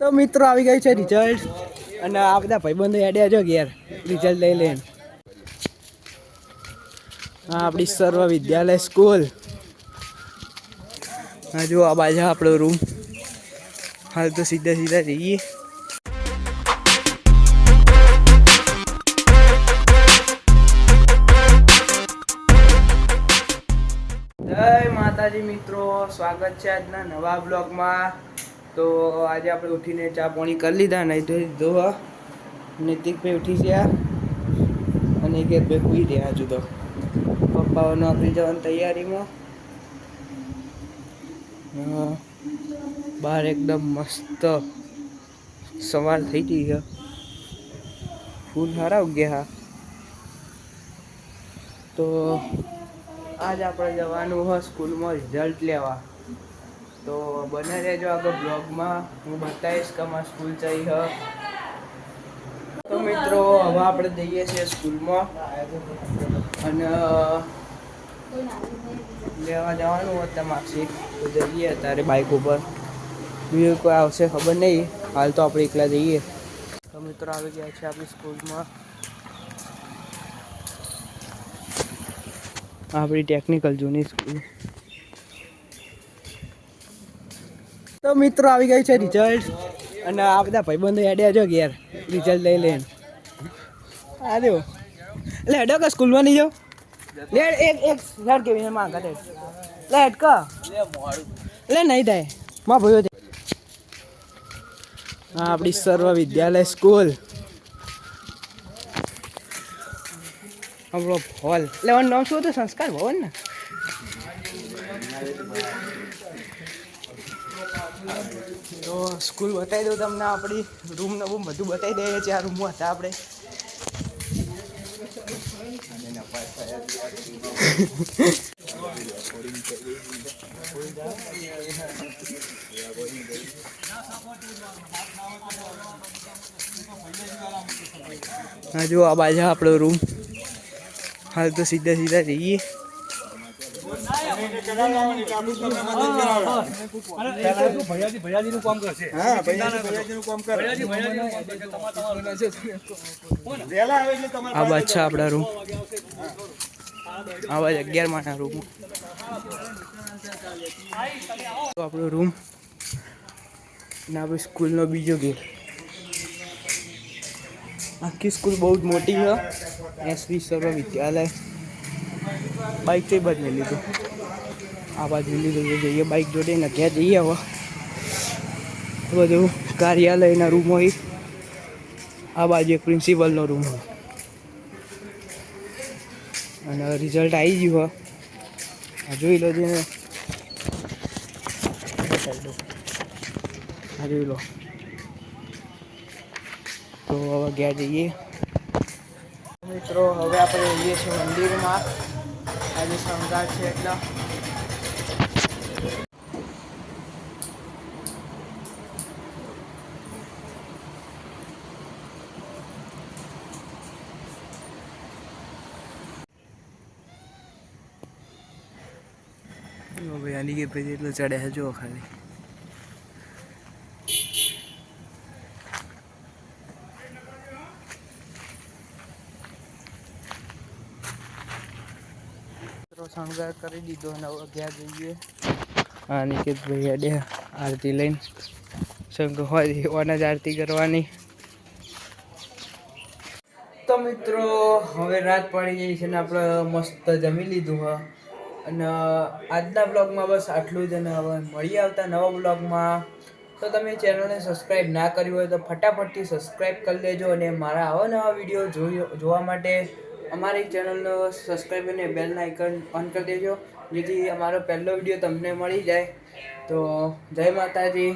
તો મિત્રો આવી ગઈ છે રિઝલ્ટ અને આ બધા ભાઈબંધો હેડ્યા જો ઘેર રિઝલ્ટ લઈ લઈને. હા આપણી સર્વ વિદ્યાલય સ્કૂલ. હા જો આ બાજુ આપણો રૂમ. હાલ તો સીધા સીધા જઈએ. જય માતાજી મિત્રો, સ્વાગત છે આજના નવા બ્લોગમાં. તો આજે આપણે ઉઠીને ચા પાણી કરી લીધા, નહીં તો ધોવા નૈતિકભાઈ ઉઠી ગયા અને કે ભાઈ સુઈ રહ્યા હજુ તો. પપ્પાઓ નોકરી જવાની તૈયારીમાં. બહાર એકદમ મસ્ત સવાર થઈ ગઈ છે. ફૂલ સારા ઉગ્યા હા. તો આજ આપણે જવાનું હોય સ્કૂલમાં રિઝલ્ટ લેવા. તો બને રહેજો આગળ બ્લોગમાં, હું બતાવીશ કે અમારી સ્કૂલ જઈ હ. તો મિત્રો હવે આપણે જઈએ છીએ સ્કૂલમાં અને લેવા જવાનું હોય માર્કશીટ. તો જઈએ અત્યારે બાઇક ઉપર. બીજું કોઈ આવશે ખબર નહીં, હાલ તો આપણે એકલા જઈએ. તો મિત્રો આવી ગયા છે આપણી સ્કૂલમાં. આપણી ટેકનિકલ જૂની સ્કૂલ. તો મિત્રો આવી ગઈ છે રિઝલ્ટ અને આ બધા ભાઈબંધો હેડ્યા જો ઘેર રિઝલ્ટ લઈ લઈને. આર્યો એટલે હેડો કે સ્કૂલમાં નહીં જાઓ. લે એક હેડ કેવી માં કાઢે લે હેડ કા લે નહીં થાય માં ભયો. હા આપણી સર્વ વિદ્યાલય સ્કૂલ. આપણો હોલ લેવાનું નામ શું હતું? સંસ્કાર ભવન ને. તો સ્કૂલ બતાવી દઉં તમને. આપણી રૂમ ને રૂમ બધું બતાવી દઈએ છીએ. આ રૂમમાં હતા આપણે. હા જો આ બાજુ આપણો રૂમ. હાલ તો સીધા સીધા જઈએ. આ બાદ છે આપણા રૂમ. આ બાજુ 11 માળના રૂમ. આપણો રૂમ ને આપણી સ્કૂલનો બીજો ગેટ. આખી સ્કૂલ બહુ જ મોટી છે. એસવી સર્વ વિદ્યાલય. બાઇક તો બાજુ લઈ લીધું. આ બાજુ લીધું જઈએ બાઇક જોડે ને ત્યાં જઈએ. હવે બધું કાર્યાલયના રૂમ હોય. આ બાજુ એક પ્રિન્સિપલનો રૂમ હોય અને રિઝલ્ટ આવી ગયું હોય. જોઈ લો ને. આ જોઈ લો. તો હવે ગયા જઈએ મિત્રો. હવે આપણે જઈએ છીએ મંદિરમાં. આજે શણગાર છે એટલા. ભાઈ આની કે પછી એટલો ચડ્યા જો ખાલી. શણગાર કરી દીધો અને હવે ગયા જઈએ. હા નિકેતભાઈ હેડે આરતી લઈને. શંખ હોય ઓને જ આરતી કરવાની. તો મિત્રો હવે રાત પડી ગઈ છે ને આપણે મસ્ત જમી લીધું હ. અને આજના બ્લોગમાં બસ આટલું જ. અને હવે મળી આવતા નવા બ્લોગમાં. તો તમે ચેનલને સબસ્ક્રાઈબ ના કર્યું હોય તો ફટાફટથી સબસ્ક્રાઈબ કરી લેજો. અને મારા આવા નવા વિડીયો જોવા માટે અમારી ચેનલનો સબસ્ક્રાઈબ અને બેલ આઇકન ઓન કરી દેજો, જેથી અમારો પહેલો વિડીયો તમને મળી જાય. તો જય માતાજી.